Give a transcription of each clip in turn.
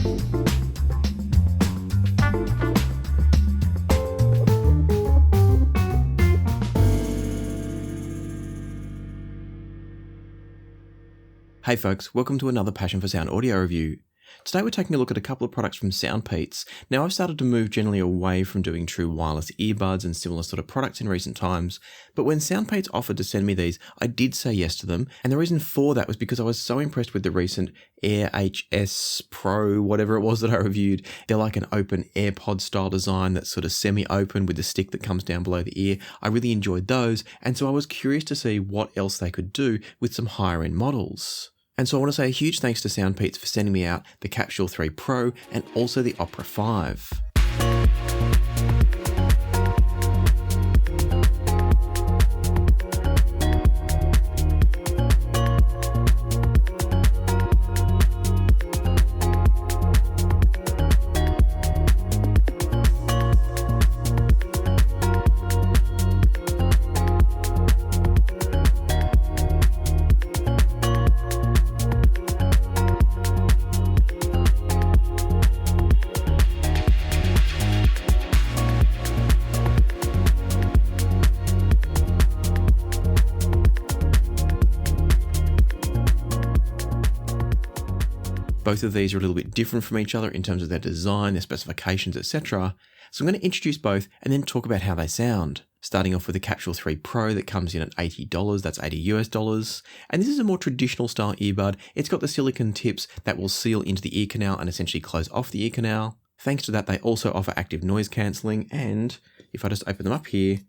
Hey folks, welcome to another Passion for Sound audio review. Today we're taking a look at a couple of products from Soundpeats. Now I've started to move generally away from doing true wireless earbuds and similar sort of products in recent times, but when Soundpeats offered to send me these, I did say yes to them, and the reason for that was because I was so impressed with the recent AirHS Pro, whatever it was that I reviewed. They're like an open AirPod style design that's sort of semi-open with the stick that comes down below the ear. I really enjoyed those, and so I was curious to see what else they could do with some higher end models. And so I want to say a huge thanks to Soundpeats for sending me out the Capsule 3 Pro and also the Opera 5. Both of these are a little bit different from each other in terms of their design, their specifications, etc. So I'm going to introduce both and then talk about how they sound. Starting off with the Capsule 3 Pro that comes in at $80, that's $80 US. And this is a more traditional style earbud. It's got the silicone tips that will seal into the ear canal and essentially close off the ear canal. Thanks to that, they also offer active noise cancelling, and if I just open them up here,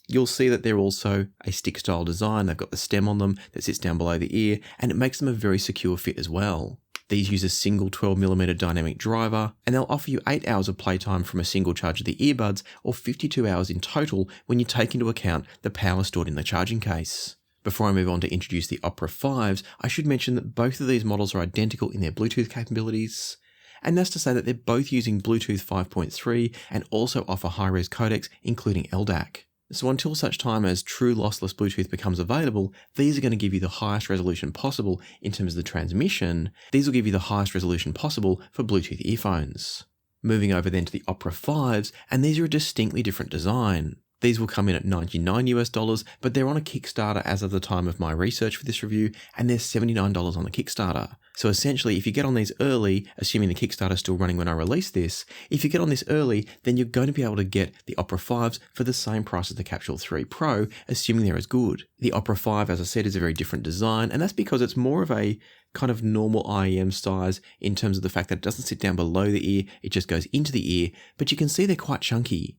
you'll see that they're also a stick style design. They've got the stem on them that sits down below the ear, and it makes them a very secure fit as well. These use a single 12mm dynamic driver, and they'll offer you 8 hours of playtime from a single charge of the earbuds, or 52 hours in total when you take into account the power stored in the charging case. Before I move on to introduce the Opera 5s, I should mention that both of these models are identical in their Bluetooth capabilities. And that's to say that they're both using Bluetooth 5.3 and also offer high-res codecs, including LDAC. So until such time as true lossless Bluetooth becomes available, these are going to give you the highest resolution possible in terms of the transmission. These will give you the highest resolution possible for Bluetooth earphones. Moving over then to the Opera 5s, and these are a distinctly different design. These will come in at $99 US, but they're on a Kickstarter as of the time of my research for this review, and they're $79 on the Kickstarter. So essentially, if you get on these early, assuming the Kickstarter is still running when I release this, if you get on this early, then you're going to be able to get the Opera 5s for the same price as the Capsule 3 Pro, assuming they're as good. The Opera 5, as I said, is a very different design, and that's because it's more of a kind of normal IEM size in terms of the fact that it doesn't sit down below the ear, it just goes into the ear, but you can see they're quite chunky.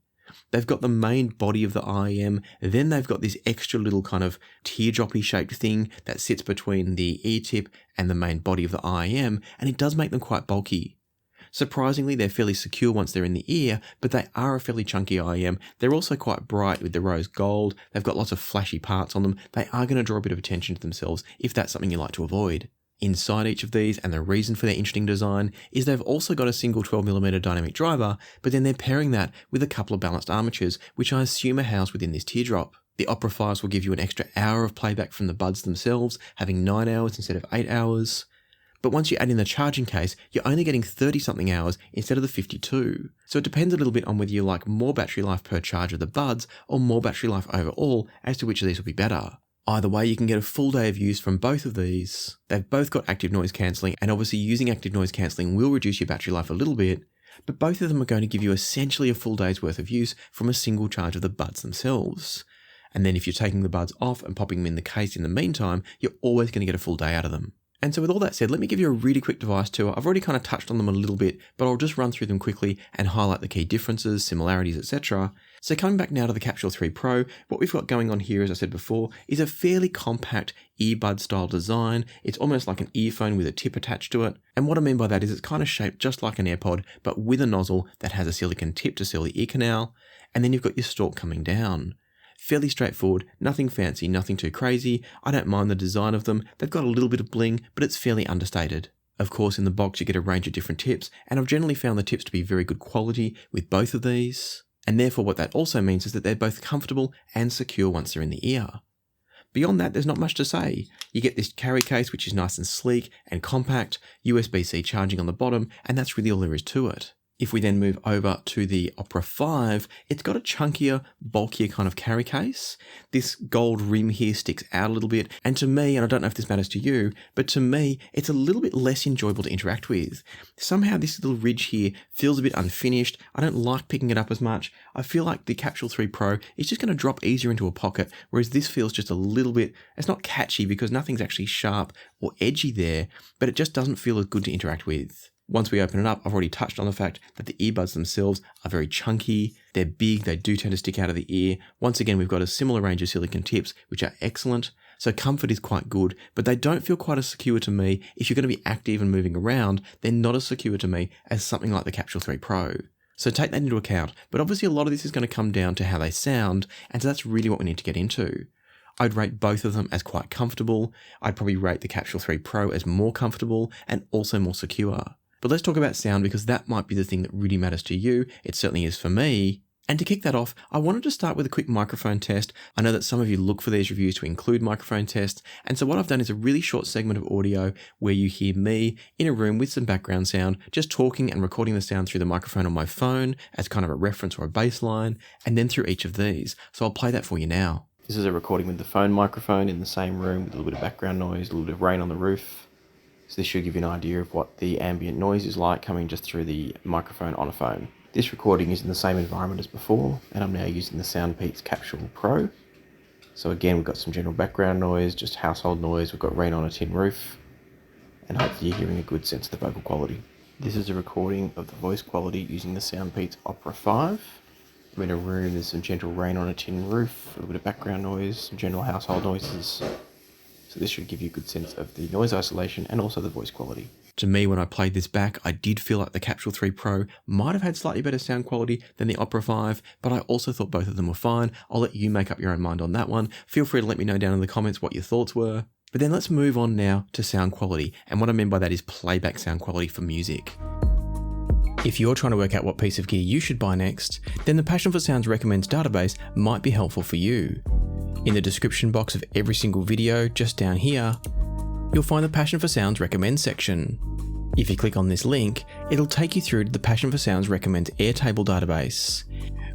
They've got the main body of the IEM, then they've got this extra little kind of teardroppy shaped thing that sits between the ear tip and the main body of the IEM, and it does make them quite bulky. Surprisingly, they're fairly secure once they're in the ear, but they are a fairly chunky IEM. They're also quite bright with the rose gold. They've got lots of flashy parts on them. They are going to draw a bit of attention to themselves if that's something you like to avoid. Inside each of these, and the reason for their interesting design, is they've also got a single 12mm dynamic driver, but then they're pairing that with a couple of balanced armatures, which I assume are housed within this teardrop. The Opera 5s will give you an extra hour of playback from the buds themselves, having 9 hours instead of 8 hours. But once you add in the charging case, you're only getting 30-something hours instead of the 52. So it depends a little bit on whether you like more battery life per charge of the buds, or more battery life overall as to which of these will be better. Either way, you can get a full day of use from both of these. They've both got active noise cancelling, and obviously using active noise cancelling will reduce your battery life a little bit, but both of them are going to give you essentially a full day's worth of use from a single charge of the buds themselves. And then if you're taking the buds off and popping them in the case in the meantime, you're always going to get a full day out of them. And so with all that said, let me give you a really quick device tour. I've already kind of touched on them a little bit, but I'll just run through them quickly and highlight the key differences, similarities, etc. So coming back now to the Capsule 3 Pro, what we've got going on here, as I said before, is a fairly compact earbud style design. It's almost like an earphone with a tip attached to it. And what I mean by that is it's kind of shaped just like an AirPod, but with a nozzle that has a silicone tip to seal the ear canal. And then you've got your stalk coming down. Fairly straightforward, nothing fancy, nothing too crazy. I don't mind the design of them. They've got a little bit of bling, but it's fairly understated. Of course, in the box you get a range of different tips, and I've generally found the tips to be very good quality with both of these. And therefore what that also means is that they're both comfortable and secure once they're in the ear. Beyond that, there's not much to say. You get this carry case, which is nice and sleek and compact, USB-C charging on the bottom, and that's really all there is to it. If we then move over to the Opera 5, it's got a chunkier, bulkier kind of carry case. This gold rim here sticks out a little bit, and to me, and I don't know if this matters to you, but to me, it's a little bit less enjoyable to interact with. Somehow this little ridge here feels a bit unfinished. I don't like picking it up as much. I feel like the Capsule 3 Pro is just going to drop easier into a pocket, whereas this feels just a little bit, it's not catchy because nothing's actually sharp or edgy there, but it just doesn't feel as good to interact with. Once we open it up, I've already touched on the fact that the earbuds themselves are very chunky, they're big, they do tend to stick out of the ear. Once again, we've got a similar range of silicone tips, which are excellent, so comfort is quite good, but they don't feel quite as secure to me. If you're going to be active and moving around, they're not as secure to me as something like the Capsule 3 Pro. So take that into account, but obviously a lot of this is going to come down to how they sound, and so that's really what we need to get into. I'd rate both of them as quite comfortable. I'd probably rate the Capsule 3 Pro as more comfortable and also more secure. But let's talk about sound because that might be the thing that really matters to you. It certainly is for me. And to kick that off, I wanted to start with a quick microphone test. I know that some of you look for these reviews to include microphone tests. And so what I've done is a really short segment of audio where you hear me in a room with some background sound, just talking and recording the sound through the microphone on my phone as kind of a reference or a baseline, and then through each of these. So I'll play that for you now. This is a recording with the phone microphone in the same room with a little bit of background noise, a little bit of rain on the roof. So this should give you an idea of what the ambient noise is like coming just through the microphone on a phone. This recording is in the same environment as before, and I'm now using the Soundpeats Capsule Pro. So again, we've got some general background noise, just household noise, we've got rain on a tin roof, and hopefully you're hearing a good sense of the vocal quality. This is a recording of the voice quality using the Soundpeats Opera05. I'm in a room, there's some gentle rain on a tin roof, a little bit of background noise, some general household noises. So this should give you a good sense of the noise isolation and also the voice quality. To me, when I played this back, I did feel like the Capsule 3 Pro might have had slightly better sound quality than the Opera 5, but I also thought both of them were fine. I'll let you make up your own mind on that one. Feel free to let me know down in the comments what your thoughts were. But then let's move on now to sound quality. And what I mean by that is playback sound quality for music. If you're trying to work out what piece of gear you should buy next, then the Passion for Sounds Recommends database might be helpful for you. In the description box of every single video, just down here, you'll find the Passion for Sounds Recommends section. If you click on this link, it'll take you through to the Passion for Sounds Recommends Airtable database.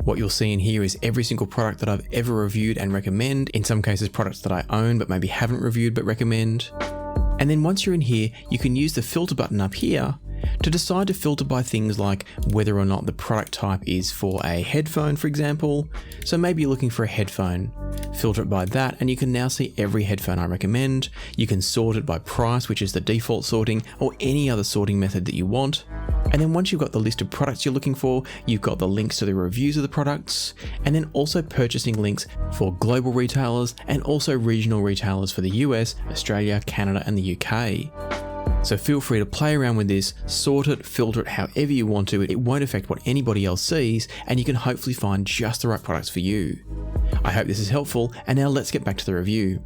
What you'll see in here is every single product that I've ever reviewed and recommend, in some cases products that I own but maybe haven't reviewed but recommend. And then once you're in here, you can use the filter button up here to decide to filter by things like whether or not the product type is for a headphone, for example. So maybe you're looking for a headphone. Filter it by that and you can now see every headphone I recommend. You can sort it by price, which is the default sorting, or any other sorting method that you want. And then once you've got the list of products you're looking for, you've got the links to the reviews of the products, and then also purchasing links for global retailers and also regional retailers for the US, Australia, Canada, and the UK. So feel free to play around with this, sort it, filter it however you want to. It won't affect what anybody else sees, and you can hopefully find just the right products for you. I hope this is helpful, and now let's get back to the review.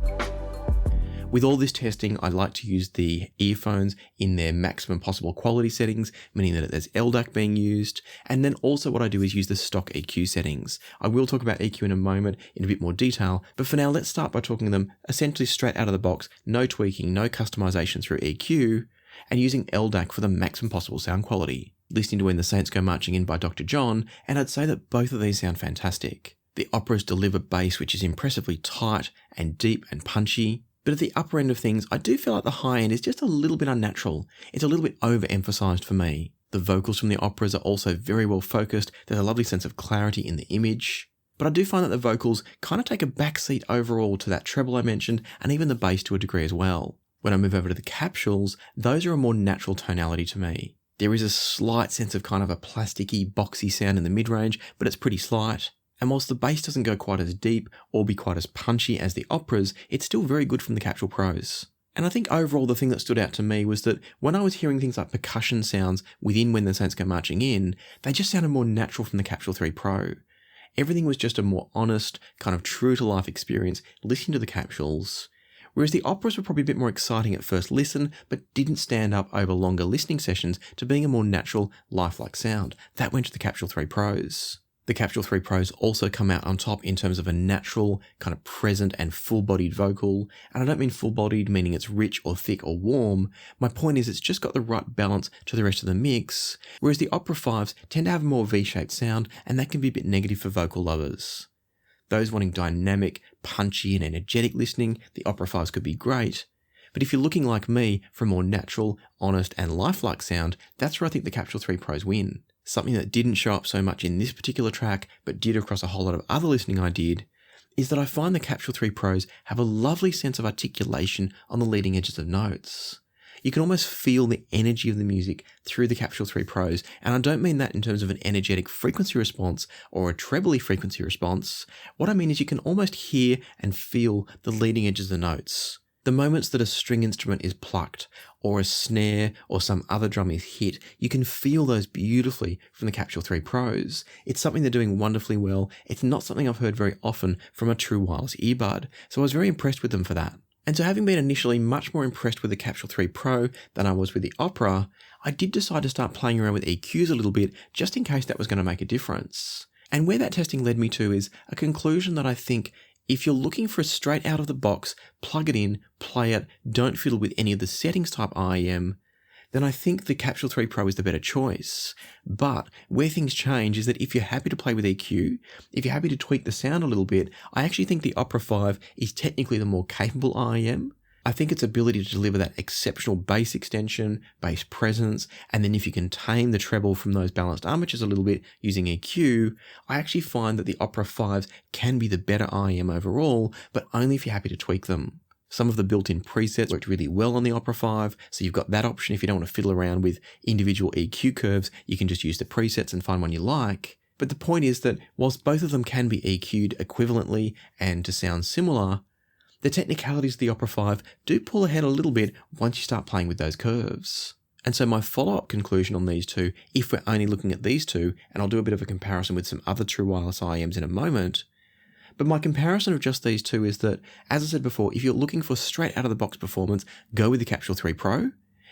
With all this testing, I like to use the earphones in their maximum possible quality settings, meaning that there's LDAC being used. And then also what I do is use the stock EQ settings. I will talk about EQ in a moment in a bit more detail, but for now, let's start by talking them essentially straight out of the box, no tweaking, no customization through EQ, and using LDAC for the maximum possible sound quality. Listening to When the Saints Go Marching In by Dr. John, and I'd say that both of these sound fantastic. The Operas deliver bass which is impressively tight and deep and punchy. But at the upper end of things, I do feel like the high end is just a little bit unnatural. It's a little bit overemphasized for me. The vocals from the Operas are also very well focused. There's a lovely sense of clarity in the image. But I do find that the vocals kind of take a backseat overall to that treble I mentioned, and even the bass to a degree as well. When I move over to the capsules, those are a more natural tonality to me. There is a slight sense of kind of a plasticky, boxy sound in the mid-range, but it's pretty slight. And whilst the bass doesn't go quite as deep or be quite as punchy as the Operas, it's still very good from the Capsule Pros. And I think overall the thing that stood out to me was that when I was hearing things like percussion sounds within When the Saints Go Marching In, they just sounded more natural from the Capsule 3 Pro. Everything was just a more honest, kind of true-to-life experience listening to the capsules, whereas the Operas were probably a bit more exciting at first listen, but didn't stand up over longer listening sessions to being a more natural, lifelike sound. That went to the Capsule 3 Pros. The Capsule 3 Pros also come out on top in terms of a natural, kind of present and full-bodied vocal, and I don't mean full-bodied meaning it's rich or thick or warm. My point is it's just got the right balance to the rest of the mix, whereas the Opera 5s tend to have a more V-shaped sound, and that can be a bit negative for vocal lovers. Those wanting dynamic, punchy and energetic listening, the Opera 5s could be great, but if you're looking like me for a more natural, honest and lifelike sound, that's where I think the Capsule 3 Pros win. Something that didn't show up so much in this particular track, but did across a whole lot of other listening I did, is that I find the Capsule 3 Pros have a lovely sense of articulation on the leading edges of notes. You can almost feel the energy of the music through the Capsule 3 Pros, and I don't mean that in terms of an energetic frequency response or a trebly frequency response. What I mean is you can almost hear and feel the leading edges of the notes. The moments that a string instrument is plucked, or a snare or some other drum is hit, you can feel those beautifully from the Capsule 3 Pros. It's something they're doing wonderfully well. It's not something I've heard very often from a true wireless earbud, so I was very impressed with them for that. And so having been initially much more impressed with the Capsule 3 Pro than I was with the Opera, I did decide to start playing around with EQs a little bit, just in case that was going to make a difference. And where that testing led me to is a conclusion that I think if you're looking for a straight out of the box, plug it in, play it, don't fiddle with any of the settings type IEM, then I think the Capsule 3 Pro is the better choice. But where things change is that if you're happy to play with EQ, if you're happy to tweak the sound a little bit, I actually think the Opera 5 is technically the more capable IEM. I think its ability to deliver that exceptional bass extension, bass presence, and then if you can tame the treble from those balanced armatures a little bit using EQ, I actually find that the Opera 5s can be the better IEM overall, but only if you're happy to tweak them. Some of the built-in presets worked really well on the Opera 5, so you've got that option if you don't want to fiddle around with individual EQ curves, you can just use the presets and find one you like. But the point is that whilst both of them can be EQ'd equivalently and to sound similar, the technicalities of the Opera 5 do pull ahead a little bit once you start playing with those curves. And so my follow-up conclusion on these two, if we're only looking at these two, and I'll do a bit of a comparison with some other true wireless IEMs in a moment, but my comparison of just these two is that, as I said before, if you're looking for straight out of the box performance, go with the Capsule 3 Pro.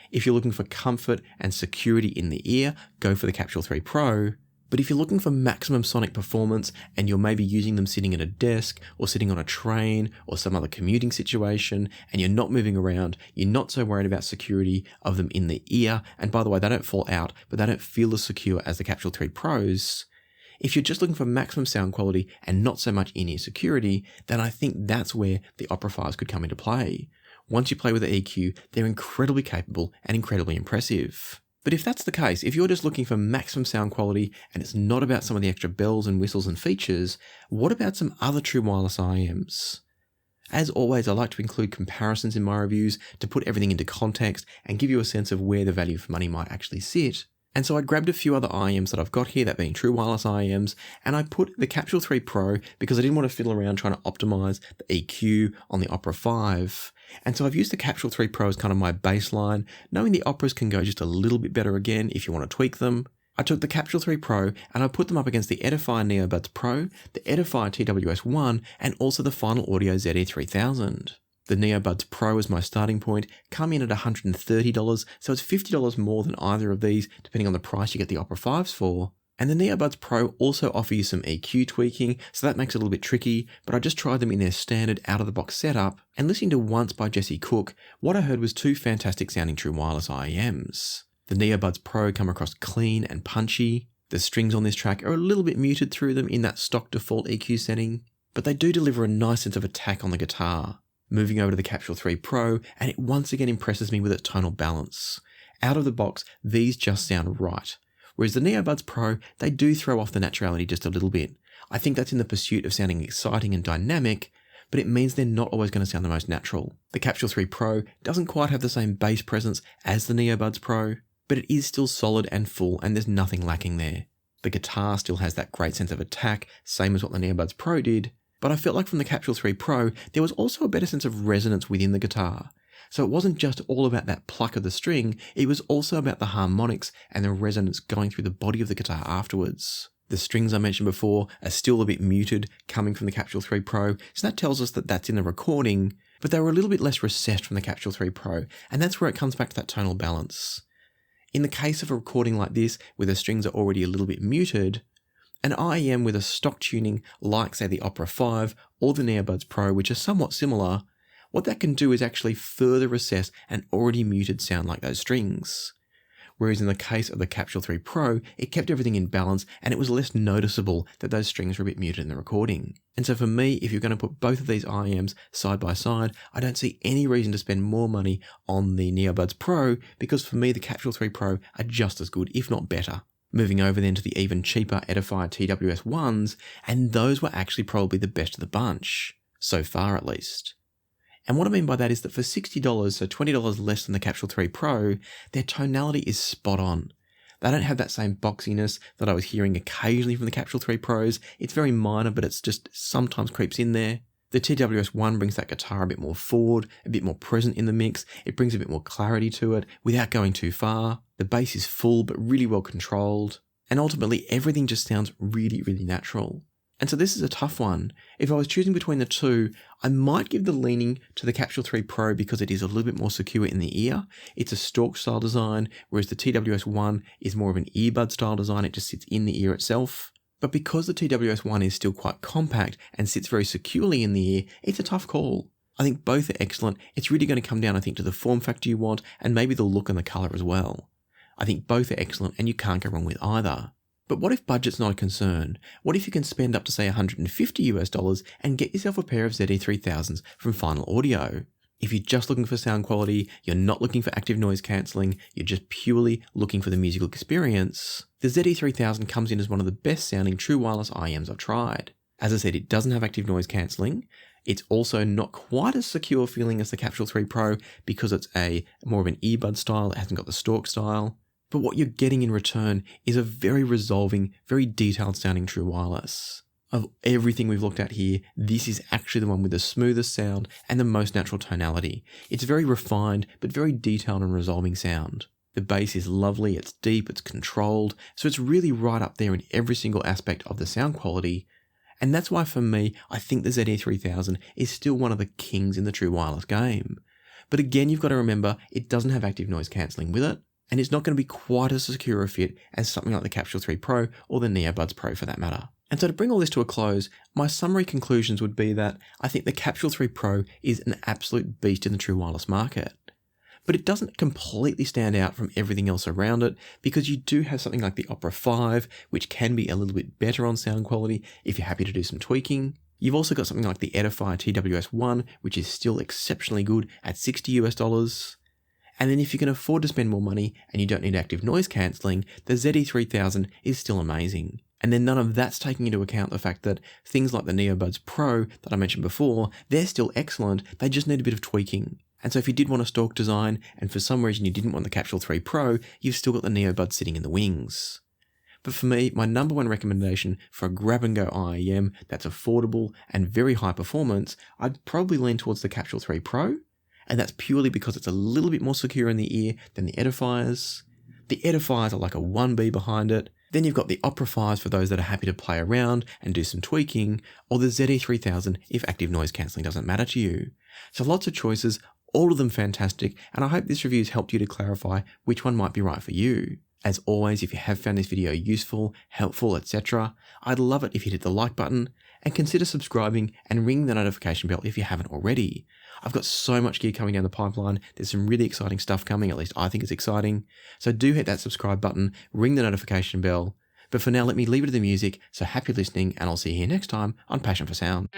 If you're looking for comfort and security in the ear, go for the Capsule 3 Pro. But if you're looking for maximum sonic performance and you're maybe using them sitting at a desk or sitting on a train or some other commuting situation and you're not moving around, you're not so worried about security of them in the ear, and by the way, they don't fall out, but they don't feel as secure as the Capsule 3 Pros. If you're just looking for maximum sound quality and not so much in-ear security, then I think that's where the Opera 5s could come into play. Once you play with the EQ, they're incredibly capable and incredibly impressive. But if that's the case, if you're just looking for maximum sound quality and it's not about some of the extra bells and whistles and features, what about some other true wireless IEMs? As always, I like to include comparisons in my reviews to put everything into context and give you a sense of where the value for money might actually sit. And so I grabbed a few other IEMs that I've got here, that being true wireless IEMs, and I put the Capsule 3 Pro because I didn't want to fiddle around trying to optimize the EQ on the Opera 5. And so I've used the Capsule 3 Pro as kind of my baseline, knowing the Operas can go just a little bit better again if you want to tweak them. I took the Capsule 3 Pro and I put them up against the Edifier NeoBuds Pro, the Edifier TWS1, and also the Final Audio ZE3000. The NeoBuds Pro is my starting point, come in at $130, so it's $50 more than either of these, depending on the price you get the Opera 5s for. And the NeoBuds Pro also offer you some EQ tweaking, so that makes it a little bit tricky, but I just tried them in their standard out-of-the-box setup, and listening to Once by Jesse Cook, what I heard was two fantastic sounding true wireless IEMs. The NeoBuds Pro come across clean and punchy. The strings on this track are a little bit muted through them in that stock default EQ setting, but they do deliver a nice sense of attack on the guitar. Moving over to the Capsule 3 Pro, and it once again impresses me with its tonal balance. Out of the box, these just sound right. Whereas the NeoBuds Pro, they do throw off the naturality just a little bit. I think that's in the pursuit of sounding exciting and dynamic, but it means they're not always going to sound the most natural. The Capsule 3 Pro doesn't quite have the same bass presence as the NeoBuds Pro, but it is still solid and full and there's nothing lacking there. The guitar still has that great sense of attack, same as what the NeoBuds Pro did, but I felt like from the Capsule 3 Pro, there was also a better sense of resonance within the guitar. So it wasn't just all about that pluck of the string, it was also about the harmonics and the resonance going through the body of the guitar afterwards. The strings I mentioned before are still a bit muted coming from the Capsule 3 Pro, so that tells us that that's in the recording, but they were a little bit less recessed from the Capsule 3 Pro, and that's where it comes back to that tonal balance. In the case of a recording like this, where the strings are already a little bit muted, An IEM with a stock tuning like, say, the Opera05 or the NeoBuds Pro, which are somewhat similar, what that can do is actually further assess an already muted sound like those strings. Whereas in the case of the Capsule 3 Pro, it kept everything in balance and it was less noticeable that those strings were a bit muted in the recording. And so for me, if you're going to put both of these IEMs side by side, I don't see any reason to spend more money on the NeoBuds Pro, because for me the Capsule 3 Pro are just as good, if not better. Moving over then to the even cheaper Edifier TWS ones, and those were actually probably the best of the bunch, so far at least. And what I mean by that is that for $60, so $20 less than the Capsule 3 Pro, their tonality is spot on. They don't have that same boxiness that I was hearing occasionally from the Capsule 3 Pros. It's very minor, but it's just sometimes creeps in there. The TWS one brings that guitar a bit more forward, a bit more present in the mix. It brings a bit more clarity to it without going too far. The bass is full but really well controlled. And ultimately everything just sounds really, really natural. And so this is a tough one. If I was choosing between the two, I might give the leaning to the Capsule 3 Pro because it is a little bit more secure in the ear. It's a stalk style design, whereas the TWS one is more of an earbud style design. It just sits in the ear itself. But because the TWS one is still quite compact and sits very securely in the ear, it's a tough call. I think both are excellent. It's really going to come down, I think, to the form factor you want and maybe the look and the color as well. I think both are excellent and you can't go wrong with either. But what if budget's not a concern? What if you can spend up to say $150 and get yourself a pair of ZE3000s from Final Audio? If you're just looking for sound quality, you're not looking for active noise cancelling, you're just purely looking for the musical experience, the ZE3000 comes in as one of the best sounding true wireless IEMs I've tried. As I said, it doesn't have active noise cancelling. It's also not quite as secure feeling as the Capsule 3 Pro because it's more of an earbud style, it hasn't got the stalk style. But what you're getting in return is a very resolving, very detailed sounding true wireless. Of everything we've looked at here, this is actually the one with the smoothest sound and the most natural tonality. It's very refined, but very detailed and resolving sound. The bass is lovely, it's deep, it's controlled, so it's really right up there in every single aspect of the sound quality. And that's why for me, I think the ZE3000 is still one of the kings in the true wireless game. But again, you've got to remember, it doesn't have active noise cancelling with it. And it's not going to be quite as secure a fit as something like the Capsule 3 Pro or the NeoBuds Pro for that matter. And so to bring all this to a close, my summary conclusions would be that I think the Capsule 3 Pro is an absolute beast in the true wireless market. But it doesn't completely stand out from everything else around it because you do have something like the Opera05, which can be a little bit better on sound quality if you're happy to do some tweaking. You've also got something like the Edifier TWS1, which is still exceptionally good at $60. And then if you can afford to spend more money and you don't need active noise cancelling, the ZE3000 is still amazing. And then none of that's taking into account the fact that things like the NeoBuds Pro that I mentioned before, they're still excellent, they just need a bit of tweaking. And so if you did want a stalk design and for some reason you didn't want the Capsule 3 Pro, you've still got the NeoBuds sitting in the wings. But for me, my number one recommendation for a grab-and-go IEM that's affordable and very high performance, I'd probably lean towards the Capsule 3 Pro. And that's purely because it's a little bit more secure in the ear than the Edifiers. The Edifiers are like a 1B behind it. Then you've got the Opera5s for those that are happy to play around and do some tweaking, or the ZE3000 if active noise cancelling doesn't matter to you. So lots of choices, all of them fantastic, and I hope this review has helped you to clarify which one might be right for you. As always, if you have found this video useful, helpful, etc., I'd love it if you hit the like button and consider subscribing and ring the notification bell if you haven't already. I've got so much gear coming down the pipeline. There's some really exciting stuff coming, at least I think it's exciting. So do hit that subscribe button, ring the notification bell. But for now, let me leave it to the music. So happy listening, and I'll see you here next time on Passion for Sound.